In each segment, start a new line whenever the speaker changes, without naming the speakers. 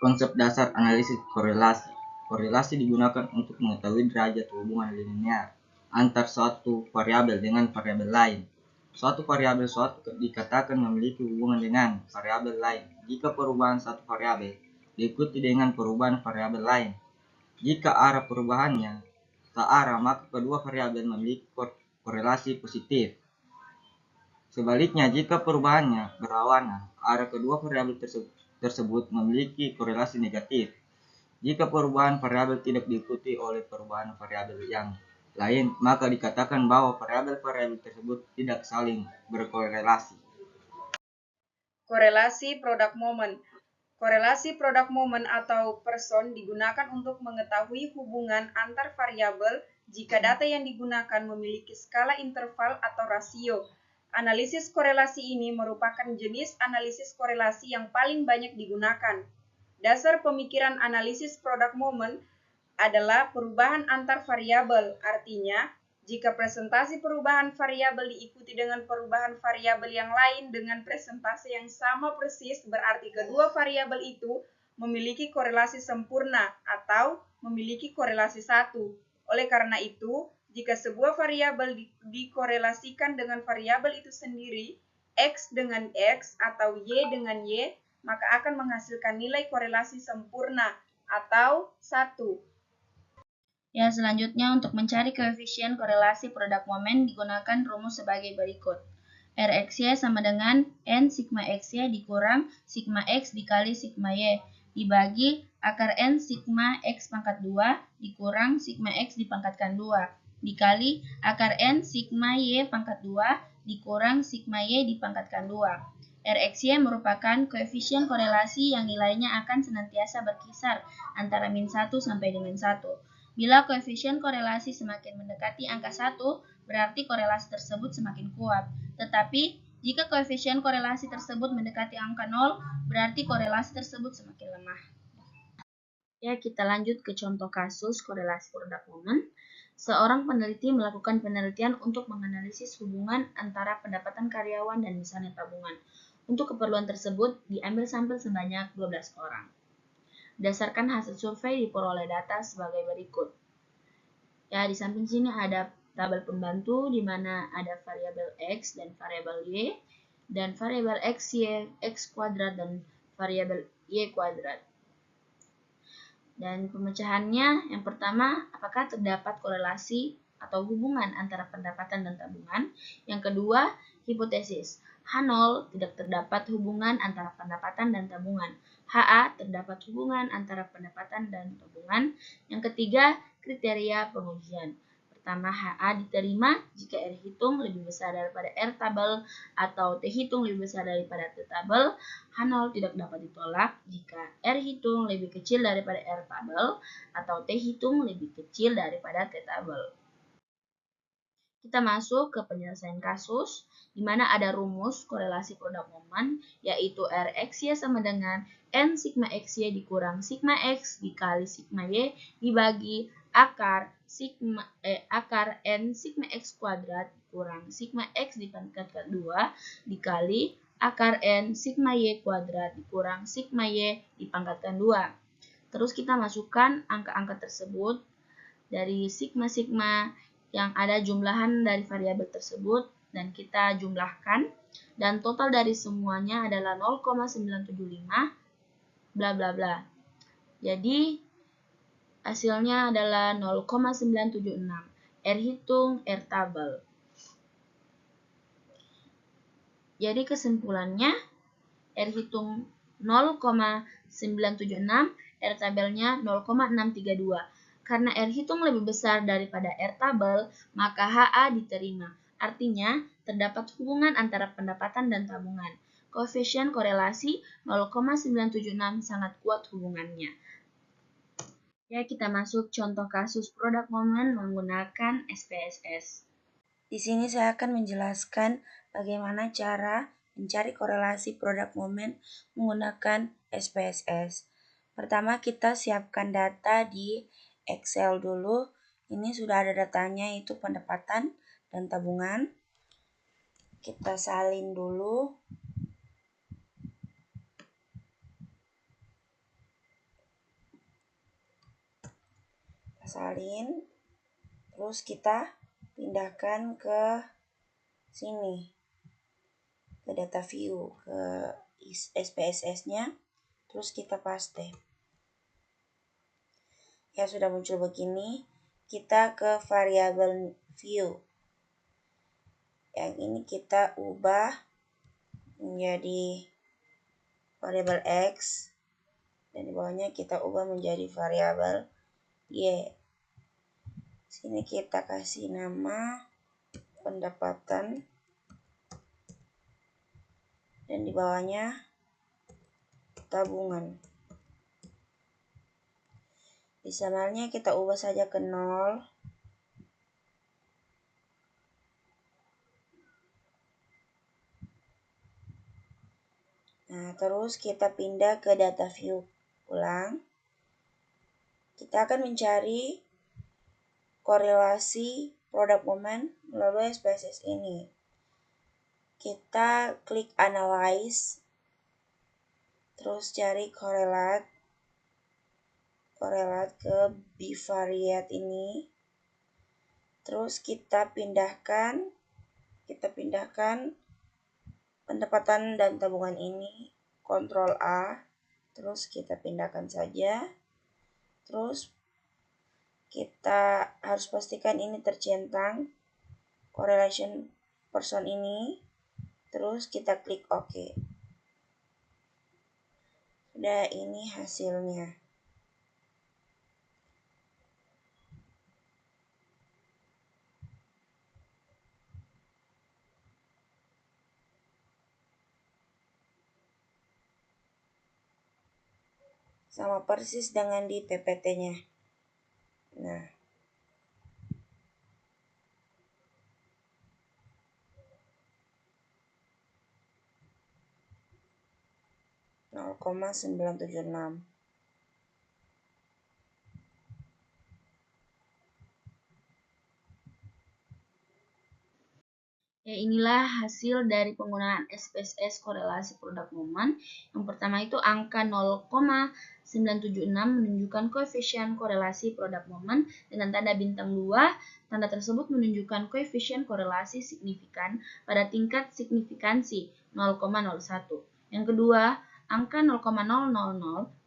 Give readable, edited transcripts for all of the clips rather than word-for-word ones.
Konsep dasar analisis korelasi. Korelasi digunakan untuk mengetahui derajat hubungan linear antar suatu variabel dengan variabel lain. Suatu variabel dikatakan memiliki hubungan dengan variabel lain jika perubahan satu variabel diikuti dengan perubahan variabel lain. Jika arah perubahannya searah, maka kedua variabel memiliki korelasi positif. Sebaliknya, jika perubahannya berlawanan, arah kedua variabel tersebut memiliki korelasi negatif. Jika perubahan variabel tidak diikuti oleh perubahan variabel yang lain, maka dikatakan bahwa variabel-variabel tersebut tidak saling berkorelasi.
Korelasi product moment. Korelasi product moment atau person digunakan untuk mengetahui hubungan antar variabel jika data yang digunakan memiliki skala interval atau rasio. Analisis korelasi ini merupakan jenis analisis korelasi yang paling banyak digunakan. Dasar pemikiran analisis product moment adalah perubahan antar variabel, artinya jika presentasi perubahan variabel diikuti dengan perubahan variabel yang lain dengan presentasi yang sama persis, berarti kedua variabel itu memiliki korelasi sempurna atau memiliki korelasi satu. Oleh karena itu, jika sebuah variabel dikorelasikan dengan variabel itu sendiri, X dengan X atau Y dengan Y, maka akan menghasilkan nilai korelasi sempurna atau 1.
Ya, selanjutnya untuk mencari koefisien korelasi produk moment digunakan rumus sebagai berikut. Rxy sama dengan N sigma Xy dikurang sigma X dikali sigma Y dibagi akar N sigma X pangkat 2 dikurang sigma X dipangkatkan 2 dikali akar N sigma Y pangkat 2 dikurang sigma Y dipangkatkan 2. Rxy merupakan koefisien korelasi yang nilainya akan senantiasa berkisar antara min 1 sampai dengan 1. Bila koefisien korelasi semakin mendekati angka 1, berarti korelasi tersebut semakin kuat. Tetapi, jika koefisien korelasi tersebut mendekati angka 0, berarti korelasi tersebut semakin lemah. Ya, kita lanjut ke contoh kasus korelasi produk moment. Seorang peneliti melakukan penelitian untuk menganalisis hubungan antara pendapatan karyawan dan misalnya tabungan. Untuk keperluan tersebut, diambil sampel sebanyak 12 orang. Berdasarkan hasil survei diperoleh data sebagai berikut. Ya, di samping sini ada tabel pembantu di mana ada variabel X dan variabel Y, dan variabel X, Y, X kuadrat dan variabel Y kuadrat. Dan pemecahannya yang pertama, apakah terdapat korelasi atau hubungan antara pendapatan dan tabungan? Yang kedua, hipotesis. H0 tidak terdapat hubungan antara pendapatan dan tabungan. HA terdapat hubungan antara pendapatan dan tabungan. Yang ketiga, kriteria pengujian. Pertama, HA diterima jika R hitung lebih besar daripada R tabel atau T hitung lebih besar daripada T tabel. H0 tidak dapat ditolak jika R hitung lebih kecil daripada R tabel atau T hitung lebih kecil daripada T tabel. Kita masuk ke penyelesaian kasus, di mana ada rumus korelasi produk moment, yaitu Rxy sama dengan N sigma Xy dikurang sigma X dikali sigma Y dibagi akar N sigma X kuadrat dikurang sigma X dipangkatkan 2 dikali akar N sigma Y kuadrat dikurang sigma Y dipangkatkan 2. Terus kita masukkan angka-angka tersebut dari sigma-sigma yang ada jumlahan dari variabel tersebut dan kita jumlahkan, dan total dari semuanya adalah 0,975 bla bla bla. Jadi hasilnya adalah 0,976 R hitung R tabel. Jadi kesimpulannya R hitung 0,976, R tabelnya 0,632. Karena R hitung lebih besar daripada R tabel, maka HA diterima. Artinya, terdapat hubungan antara pendapatan dan tabungan. Koefisien korelasi 0,976 sangat kuat hubungannya. Ya, kita masuk contoh kasus produk moment menggunakan SPSS. Di sini saya akan menjelaskan bagaimana cara mencari korelasi produk moment menggunakan SPSS. Pertama, kita siapkan data di Excel dulu. Ini sudah ada datanya, yaitu pendapatan dan tabungan. Kita salin dulu.
salin, terus kita pindahkan ke sini, ke data view, ke SPSS-nya, terus kita paste. Ya, sudah muncul begini, kita ke variabel view. Yang ini kita ubah menjadi variabel X, dan di bawahnya kita ubah menjadi variabel Y. Sini kita kasih nama pendapatan, dan di bawahnya tabungan. Desimalnya kita ubah saja ke 0. Nah, terus kita pindah ke data view ulang. Kita akan mencari korelasi produk momen melalui SPSS ini. Kita klik analyze, terus cari korelat ke bivariate ini. Terus kita pindahkan pendapatan dan tabungan ini, Ctrl A, terus kita pindahkan saja. Terus kita harus pastikan ini tercentang correlation person ini, terus kita klik OK. Sudah, ini hasilnya. Sama persis dengan di PPT-nya. Nah, (0,976).
Ya, inilah hasil dari penggunaan SPSS korelasi produk momen. Yang pertama itu angka 0,976 menunjukkan koefisien korelasi produk momen dengan tanda bintang 2. Tanda tersebut menunjukkan koefisien korelasi signifikan pada tingkat signifikansi 0,01. Yang kedua, angka 0,000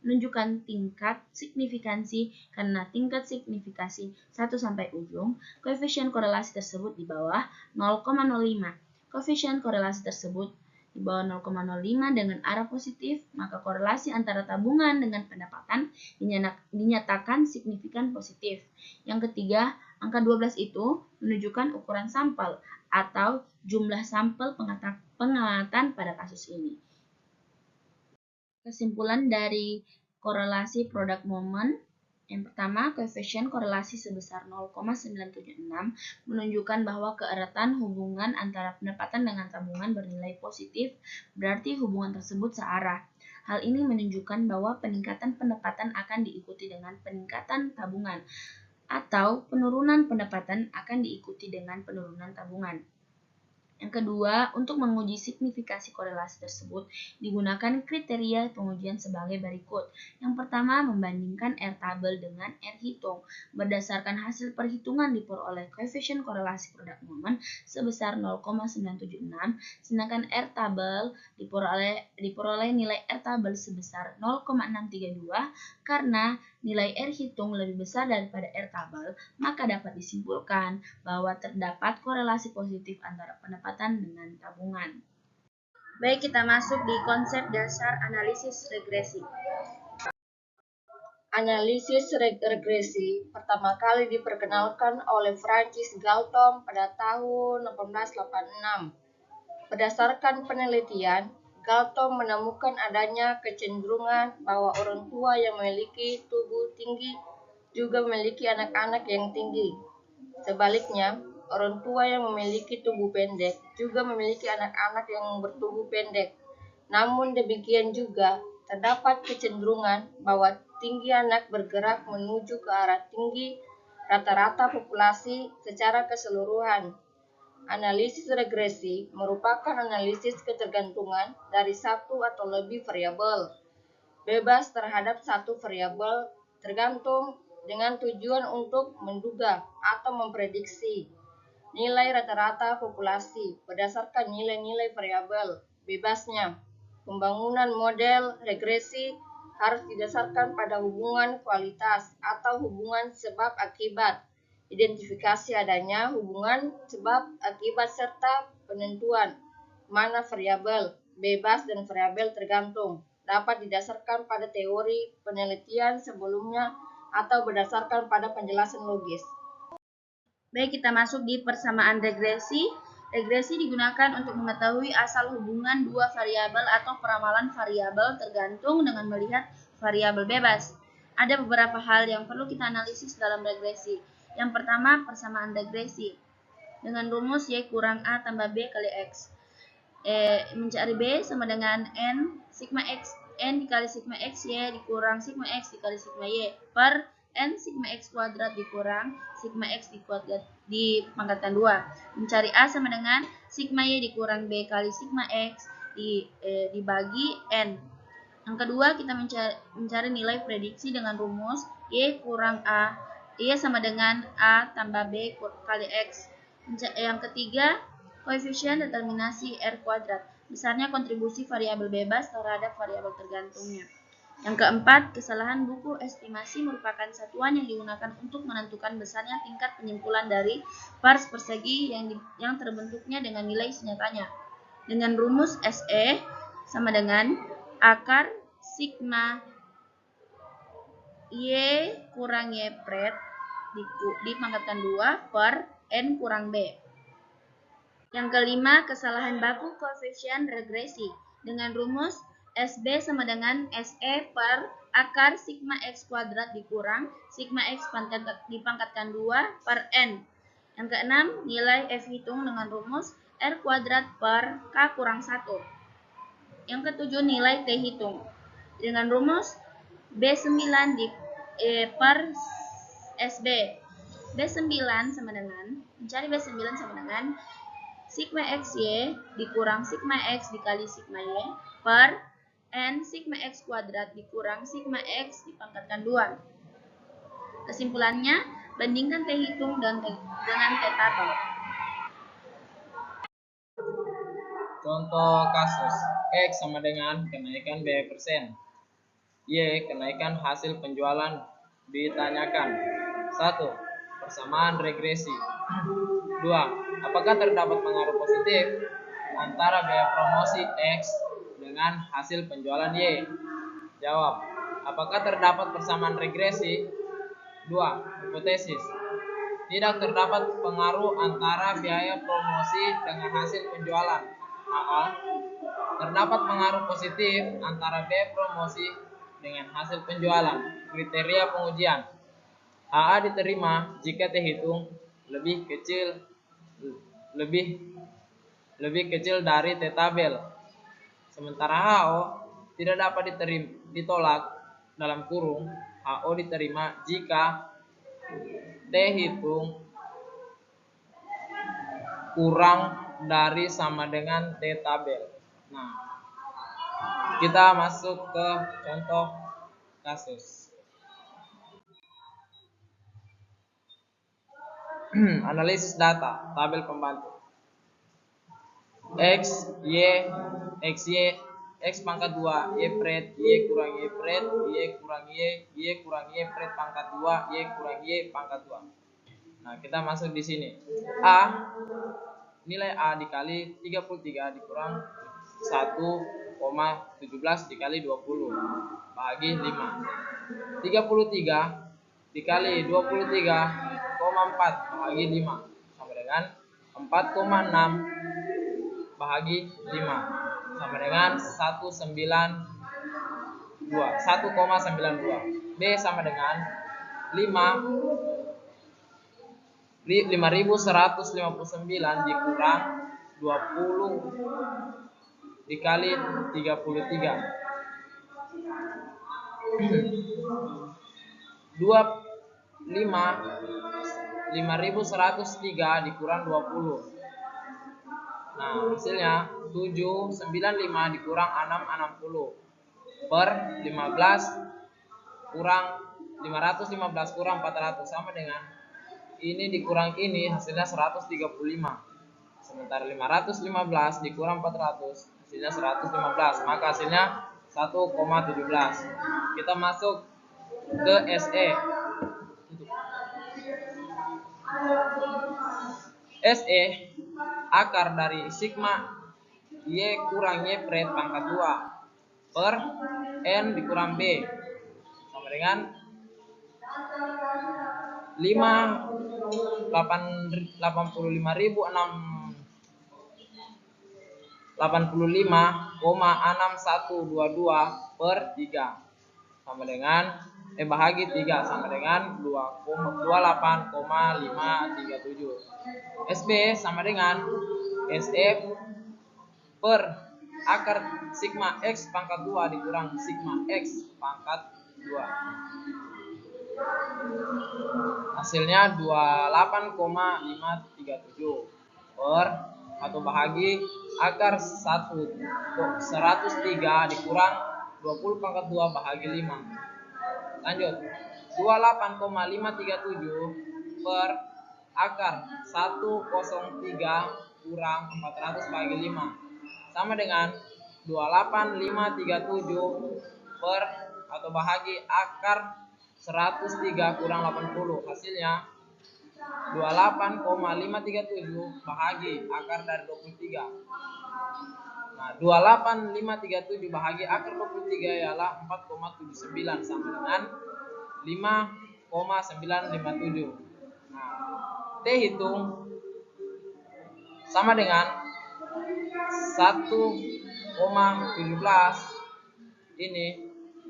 menunjukkan tingkat signifikansi karena tingkat signifikasi 1 sampai ujung. Koefisien korelasi tersebut di bawah 0,05. Koefisien korelasi tersebut di bawah 0,05 dengan arah positif, maka korelasi antara tabungan dengan pendapatan dinyatakan signifikan positif. Yang ketiga, angka 12 itu menunjukkan ukuran sampel atau jumlah sampel pengamatan pada kasus ini. Kesimpulan dari korelasi produk momen. Yang pertama, koefisien korelasi sebesar 0,976 menunjukkan bahwa keeratan hubungan antara pendapatan dengan tabungan bernilai positif, berarti hubungan tersebut searah. Hal ini menunjukkan bahwa peningkatan pendapatan akan diikuti dengan peningkatan tabungan, atau penurunan pendapatan akan diikuti dengan penurunan tabungan. Yang kedua, untuk menguji signifikasi korelasi tersebut, digunakan kriteria pengujian sebagai berikut. Yang pertama, membandingkan R tabel dengan R hitung. Berdasarkan hasil perhitungan diperoleh koefisien korelasi produk momen sebesar 0,976, sedangkan R tabel diperoleh nilai R tabel sebesar 0,632. Karena nilai R hitung lebih besar daripada R tabel, maka dapat disimpulkan bahwa terdapat korelasi positif antara pendapatan dengan tabungan.
Baik, kita masuk di konsep dasar analisis regresi. Analisis regresi pertama kali diperkenalkan oleh Francis Galton pada tahun 1886. Berdasarkan penelitian, Galton menemukan adanya kecenderungan bahwa orang tua yang memiliki tubuh tinggi juga memiliki anak-anak yang tinggi. Sebaliknya, orang tua yang memiliki tubuh pendek juga memiliki anak-anak yang bertubuh pendek. Namun demikian juga, terdapat kecenderungan bahwa tinggi anak bergerak menuju ke arah tinggi rata-rata populasi secara keseluruhan. Analisis regresi merupakan analisis ketergantungan dari satu atau lebih variabel, bebas terhadap satu variabel tergantung
dengan tujuan untuk menduga atau memprediksi nilai rata-rata populasi berdasarkan nilai-nilai variabel bebasnya. Pembangunan model regresi harus didasarkan pada hubungan kualitas atau hubungan sebab akibat, identifikasi adanya hubungan sebab akibat serta penentuan mana variabel bebas dan variabel tergantung dapat didasarkan pada teori penelitian sebelumnya atau berdasarkan pada penjelasan logis.
Baik, kita masuk di persamaan regresi. Regresi digunakan untuk mengetahui asal hubungan dua variabel atau peramalan variabel tergantung dengan melihat variabel bebas. Ada beberapa hal yang perlu kita analisis dalam regresi. Yang pertama, persamaan regresi. Dengan rumus Y kurang A tambah B kali X. Mencari B sama dengan N sigma X. N dikali sigma X Y dikurang sigma X dikali sigma Y per N sigma X kuadrat dikurang sigma X dipangkatkan 2. Mencari A sama dengan sigma Y dikurang B kali sigma X dibagi N. Yang kedua, kita mencari nilai prediksi dengan rumus Y kurang A. Y sama dengan A tambah B kali X. Yang ketiga, koefisien determinasi R kuadrat. Besarnya kontribusi variabel bebas terhadap variabel tergantungnya. Yang keempat, kesalahan buku estimasi merupakan satuan yang digunakan untuk menentukan besarnya tingkat penyimpulan dari pars persegi yang terbentuknya dengan nilai senyatanya. Dengan rumus SE sama dengan akar sigma Y kurang Y pret dipangkatkan 2 per N kurang B. Yang kelima, kesalahan baku koefisien regresi. Dengan rumus SB sama dengan SE per akar sigma X kuadrat dikurang sigma X dipangkatkan 2 per N. Yang keenam, nilai F hitung dengan rumus R kuadrat per K kurang 1. Yang ketujuh, nilai T hitung. Dengan rumus B9 per SB. B9 sama dengan, mencari B9 sama dengan sigma XY dikurang sigma X dikali sigma Y per N sigma X kuadrat dikurang sigma X dipangkatkan 2. Kesimpulannya, bandingkan T hitung dengan T tabel.
Contoh kasus, X sama dengan kenaikan biaya persen, Y kenaikan hasil penjualan ditanyakan. 1. Persamaan regresi. 2. Apakah terdapat pengaruh positif antara biaya promosi X dengan hasil penjualan Y? Jawab. Apakah terdapat persamaan regresi? 2. Hipotesis. Tidak terdapat pengaruh antara biaya promosi dengan hasil penjualan. AA. Terdapat pengaruh positif antara biaya promosi dengan hasil penjualan. Kriteria pengujian. AA diterima jika T hitung lebih kecil dari T tabel. Sementara HO tidak dapat ditolak dalam kurung. HO diterima jika T hitung kurang dari sama dengan T tabel. Nah, kita masuk ke contoh kasus. Analisis data, tabel pembantu. X, Y, X pangkat 2, Y pret, Y kurang Y pret, Y kurang Y kurang Y pret pangkat 2, Y kurang Y pangkat 2. Nah, kita masuk di sini. A, nilai A dikali 33 dikurang 1,17 dikali 20 bagi 5. 33 dikali 23,4 bagi 5 sama dengan 4,6 bagi 5 sama dengan 1,92. B sama dengan 5.159 dikurang 20 dikali 33. 5.103 dikurang 20. Nah, hasilnya 795 dikurang 660 per 15 kurang 515 kurang 400 sama dengan ini dikurang ini hasilnya 135. Sementara 515 dikurang 400 hasilnya 115, maka hasilnya 1,17. Kita masuk ke SE. SE akar dari sigma Y kurang Y pret pangkat 2 per N dikurang B sama dengan 85,6122 per 3 sama dengan bahagi 3 sama dengan 28,537. SB sama dengan SE per akar sigma X pangkat 2 dikurang sigma X pangkat 2. Hasilnya 28,537 per atau bahagi akar 103 dikurang 20 pangkat 2 bahagi 5. Lanjut, 28,537 per akar 103 kurang 400 bahagi 5 sama dengan 28,537 per atau bahagi akar 103 kurang 80. Hasilnya 28,537 bahagi akar dari 23. Nah, 28,537 bahagi akar 23 ialah 4,79 sama dengan 5,957. Nah, T hitung sama dengan 1,17 ini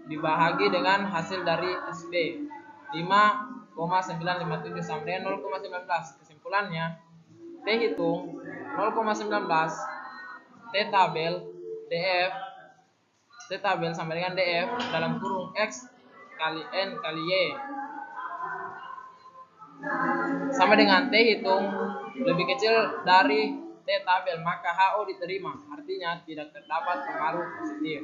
dibahagi dengan hasil dari SB 5,957 sama dengan 0,19. Kesimpulannya T hitung 0,19 T tabel DF T tabel sama dengan DF dalam kurung X kali N kali Y sama dengan T hitung lebih kecil dari T tabel, maka HO diterima, artinya tidak terdapat pengaruh positif.